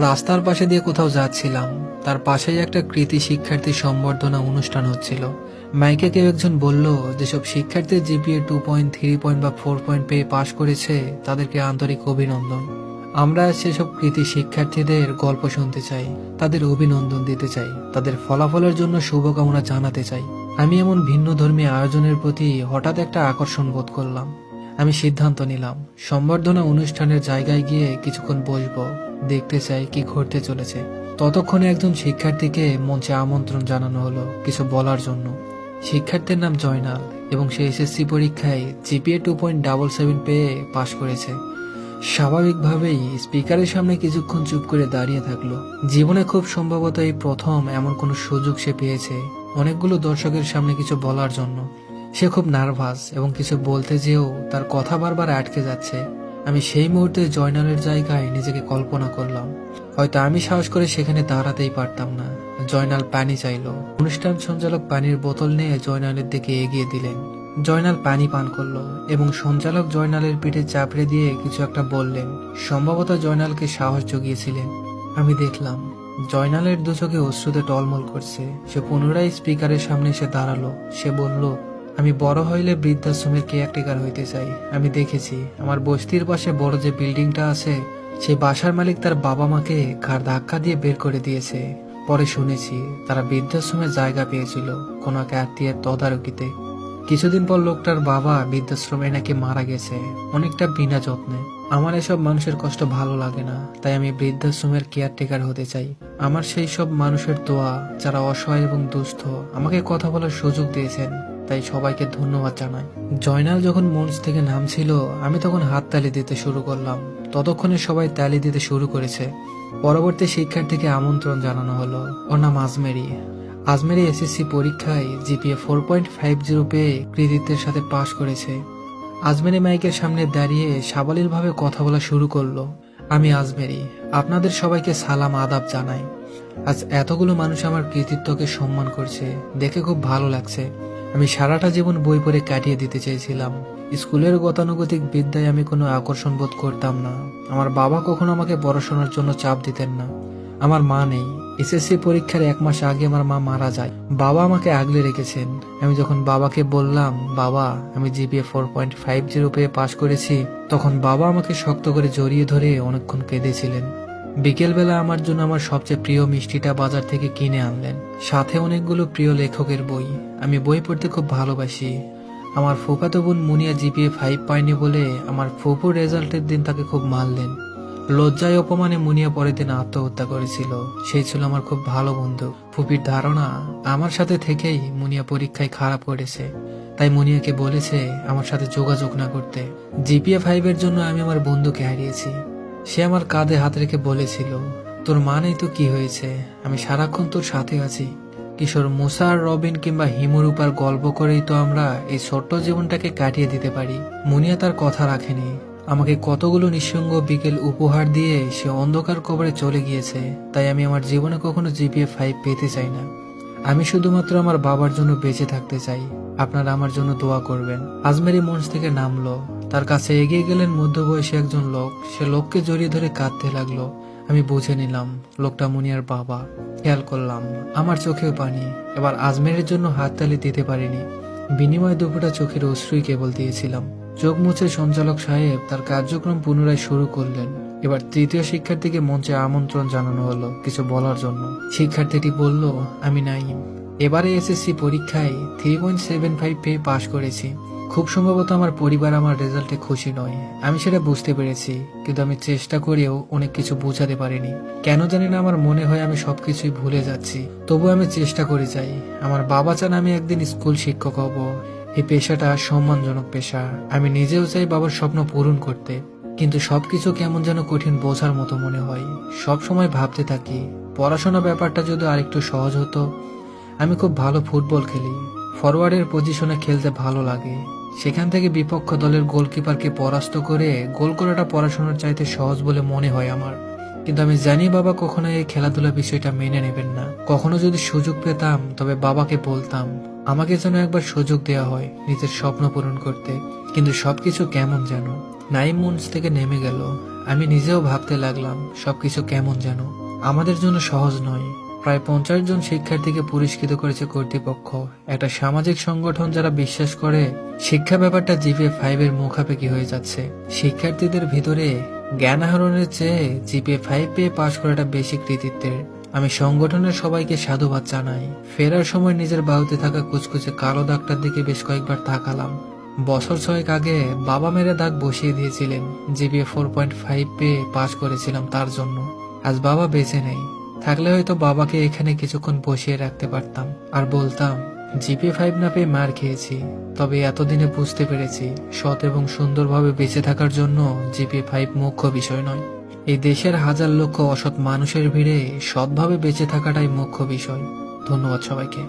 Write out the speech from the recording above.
রাস্তার পাশে দিয়ে কোথাও যাচ্ছিলাম, তার পাশেই একটা কৃতি শিক্ষার্থী সম্বর্ধনা অনুষ্ঠান হচ্ছিল। মাইকে কেউ একজন বলল, যেসব শিক্ষার্থী জিপিএ 2.3 বা 4 পেয়ে পাশ করেছে তাদেরকে আন্তরিক অভিনন্দন। আমরা সেসব কৃতি শিক্ষার্থীদের গল্প শুনতে চাই, তাদের অভিনন্দন দিতে চাই, তাদের ফলাফলের জন্য শুভকামনা জানাতে চাই। আমি এমন ভিন্ন ধর্মী আয়োজনের প্রতি হঠাৎ একটা আকর্ষণ বোধ করলাম। আমি সিদ্ধান্ত নিলাম, সম্বর্ধনা অনুষ্ঠানের জায়গায় গিয়ে কিছুক্ষণ বসবো, দেখতে চাই কি ঘটতে চলেছে। ততক্ষণে একজন শিক্ষার্থীকে মঞ্চে আমন্ত্রণ জানানো হলো কিছু বলার জন্য। শিক্ষার্থীর নাম জয়নাল এবং সে এসএসসি পরীক্ষায় জিপিএ 2.77 পেয়ে পাশ করেছে। স্বাভাবিকভাবেই স্পিকারের সামনে কিছুক্ষণ চুপ করে দাঁড়িয়ে থাকলো। জীবনে খুব সম্ভবত এই প্রথম এমন কোনো সুযোগ সে পেয়েছে অনেকগুলো দর্শকের সামনে কিছু বলার জন্য। সে খুব নার্ভাস এবং কিছু বলতে যেও তার কথা বারবার আটকে যাচ্ছে। আমি সেই মুহূর্তে জয়নালের জায়গায় নিজেকে কল্পনা করলাম। হয়তো আমি সাহস করে সেখানে দাঁড়াতেই পারতাম না। জয়নাল পানি চাইলো। অনুষ্ঠান সঞ্চালক পানির বোতল নিয়ে জয়নালের দিকে এগিয়ে দিলেন। জয়নাল পানি পান করলো এবং সঞ্চালক জয়নালের পিঠে চাপড়ে দিয়ে কিছু একটা বললেন। সম্ভবত জয়নালকে সাহস জুগিয়েছিলেন। আমি দেখলাম জয়নালের দু চোখে অশ্রুতে টলমল করছে। সে পুনরায় স্পিকারের সামনে এসে দাঁড়ালো। সে বলল, আমি বড় হইলে বৃদ্ধাশ্রমের কেয়ারটেকার হইতে চাই। আমি দেখেছি আমার বস্তির পাশে বড় যে বিল্ডিংটা আছে, সেই বাসার মালিক তার বাবা মাকে ঘাড় ধাক্কা দিয়ে বের করে দিয়েছে। পরে শুনেছি তারা বৃদ্ধাশ্রমে জায়গা পেয়েছিল কোনো এক আত্মীয়ের তদারকিতে। কিছুদিন পর লোকটার বাবা বৃদ্ধাশ্রমে নাকি মারা গেছে, অনেকটা বিনা যত্নে। আমার এসব মানুষের কষ্ট ভালো লাগে না, তাই আমি বৃদ্ধাশ্রমের কেয়ারটেকার হতে চাই। আমার সেই সব মানুষের দোয়া যারা অসহায় এবং দুস্থ আমাকে কথা বলার সুযোগ দিয়েছেন, তাই সবাইকে ধন্যবাদ জানাই। জয়নাল যখন মঞ্চ থেকে নামছিল আমি তখন হাততালি দিতে শুরু করলাম। ততক্ষণে সবাই তালি দিতে শুরু করেছে। পরবর্তী শিক্ষার্থীকে আমন্ত্রণ জানানো হলো। ওর নাম আজমেরি। আজমেরি এসএসসি পরীক্ষায় জিপিএ 4.50 পেয়ে কৃতিত্বের সাথে পাশ করেছে। আজমেরি মাইকের সামনে দাঁড়িয়ে সাবলীলভাবে কথা বলা শুরু করলো। আমি আজমেরি, আপনাদের সবাইকে সালাম আদাব জানাই। আজ এতগুলো মানুষ আমার কৃতিত্বকে সম্মান করছে, দেখে খুব ভালো লাগছে। আমি সারাটা জীবন বই পড়ে কাটিয়ে দিতে চেয়েছিলাম। স্কুলের গতানুগতিক বিদ্যায় আমি কোনো আকর্ষণ বোধ করতাম না। আমার বাবা কখনো আমাকে পড়াশোনার জন্য চাপ দিতেন না। আমার মা নেই। এসএসসি পরীক্ষার 1 মাস আগে আমার মা মারা যায়। বাবা আমাকে আগলে রেখেছেন। আমি যখন বাবাকে বললাম, বাবা আমি জিপিএ 4.50 পেয়ে পাশ করেছি, তখন বাবা আমাকে শক্ত করে জড়িয়ে ধরে অনেকক্ষণ কেঁদেছিলেন। বিকেলবেলা আমার জন্য আমার সবচেয়ে প্রিয় মিষ্টিটা বাজার থেকে কিনে আনলেন, সাথে অনেকগুলো প্রিয় লেখকের বই। আমি বই পড়তে খুব ভালোবাসি। আমার ফুফাতো বোন মুনিয়া জিপিএ 5 পায়নি বলে আমার ফুফুর রেজাল্টের দিন তাকে খুব মারলেন। লজ্জায় অপমানে মুনিয়া পরের দিন আত্মহত্যা করেছিল। সেই ছিল আমার খুব ভালো বন্ধু। ফুপির ধারণা আমার সাথে থেকেই মুনিয়া পরীক্ষায় খারাপ করেছে, তাই মুনিয়াকে বলেছে আমার সাথে যোগাযোগ না করতে। জিপিএ 5 জন্য আমি আমার বন্ধুকে হারিয়েছি। সে আমার কাঁধে হাত রেখে বলেছিল, তোর মা নেই তো কি হয়েছে, আমি সারাক্ষণ তোর সাথে আছি। কিশোর মুসা আর রবিন কিংবা হিমরূপার গল্প করেই তো আমরা এই ছোট্ট জীবনটাকে কাটিয়ে দিতে পারি। মুনিয়া তার কথা রাখেনি। আমাকে কতগুলো নিঃসঙ্গ বিকেল উপহার দিয়ে সে অন্ধকার কবরে চলে গিয়েছে। তাই আমি আমার জীবনে কখনো জিপিএ 5 পেতে চাই না। আমি শুধুমাত্র আমার বাবার জন্য বেঁচে থাকতে চাই। আপনারা আমার জন্য দোয়া করবেন। আজমেরি মঞ্চ থেকে নামলো। তার কাছে এগিয়ে গেলেন মধ্যবয়সী একজন লোক। সে লোককে জড়িয়ে ধরে কাঁদতে লাগলো। আমি বুঝে নিলাম লোকটা মুনিয়ার বাবা। খেয়াল করলাম আমার চোখেও পানি। এবার আজমেরের জন্য হাততালি দিতে পারিনি। বিনিময়ে দুপুরটা চোখের অশ্রুই কেবল দিয়েছিলাম। চোখ মুছে সঞ্চালক সাহেব তার কার্যক্রম পুনরায় শুরু করলেন। এবার তৃতীয় শিক্ষার্থীকে মঞ্চে আমন্ত্রণ জানানো হলো কিছু বলার জন্য। শিক্ষার্থীটি বলল, আমি নাইম। এবারে এসএসসি পরীক্ষায় 3.75 পেয়ে পাশ করেছি। খুব সম্ভবত আমার পরিবার আমার রেজাল্টে খুশি নয়, আমি সেটা বুঝতে পেরেছি। কিন্তু আমি চেষ্টা করেও অনেক কিছু বোঝাতে পারিনি। কেন জানি না আমার মনে হয় আমি সবকিছুই ভুলে যাচ্ছি। তবু আমি চেষ্টা করে যাই। আমার বাবা চান আমি একদিন স্কুল শিক্ষক হব। এই পেশাটা সম্মানজনক পেশা। আমি নিজেও চাই বাবার স্বপ্ন পূরণ করতে। কিন্তু সবকিছু কেমন যেন কঠিন বোঝার মতো মনে হয়। সব সময় ভাবতে থাকি পড়াশোনা ব্যাপারটা যদি আরেকটু সহজ হতো। আমি খুব ভালো ফুটবল খেলি। ফরওয়ার্ডের পজিশনে খেলতে ভালো লাগে। সেখান থেকে বিপক্ষ দলের গোলকিপারকে পরাস্ত করে গোল করাটা পড়াশোনার চাইতে সহজ বলে মনে হয় আমার। কিন্তু আমি জানি বাবা কখনো এই খেলাধুলা বিষয়টা মেনে নেবেন না। কখনো যদি সুযোগ পেতাম তবে বাবাকে বলতাম আমাকে যেন একবার সুযোগ দেওয়া হয় নিজের স্বপ্ন পূরণ করতে। কিন্তু সবকিছু কেমন যেন। নাইম মঞ্চ থেকে নেমে গেল। আমি নিজেও ভাবতে লাগলাম সবকিছু কেমন যেন আমাদের জন্য সহজ নয়। প্রায় 50 জন শিক্ষার্থীকে পুরস্কৃত করেছে কর্তৃপক্ষ, একটা সামাজিক সংগঠন যারা বিশ্বাস করে শিক্ষা ব্যাপারটা জিপিএ 5 এর মুখাপেক্ষি হয়ে যাচ্ছে। শিক্ষার্থীদের ভিতরে জ্ঞান আহরণের চেয়ে জিপিএ 5 পেয়ে পাশ করাটা বেশি কৃতিত্বের। আমি সংগঠনের সবাইকে সাধুবাদ জানাই। ফেরার সময় নিজের বাহুতে থাকা কুচকুচে কালো দাগটার দিকে বেশ কয়েকবার তাকালাম। বছর 6 আগে বাবা মেরে দাগ বসিয়ে দিয়েছিলেন, জিপিএ 4.5 পেয়ে পাশ করেছিলাম তার জন্য। আজ বাবা বেঁচে নেই, থাকলে হয়তো বাবাকে এখানে কিছুক্ষণ বসিয়ে রাখতে পারতাম আর বলতাম জিপিএ 5 না পেয়ে মার খেয়েছি, তবে এতদিনে বুঝতে পেরেছি সৎ এবং সুন্দরভাবে বেঁচে থাকার জন্য জিপিএ 5 মুখ্য বিষয় নয়। এই দেশের হাজার লক্ষ অসৎ মানুষের ভিড়ে সৎভাবে বেঁচে থাকাটাই মুখ্য বিষয়। ধন্যবাদ সবাইকে।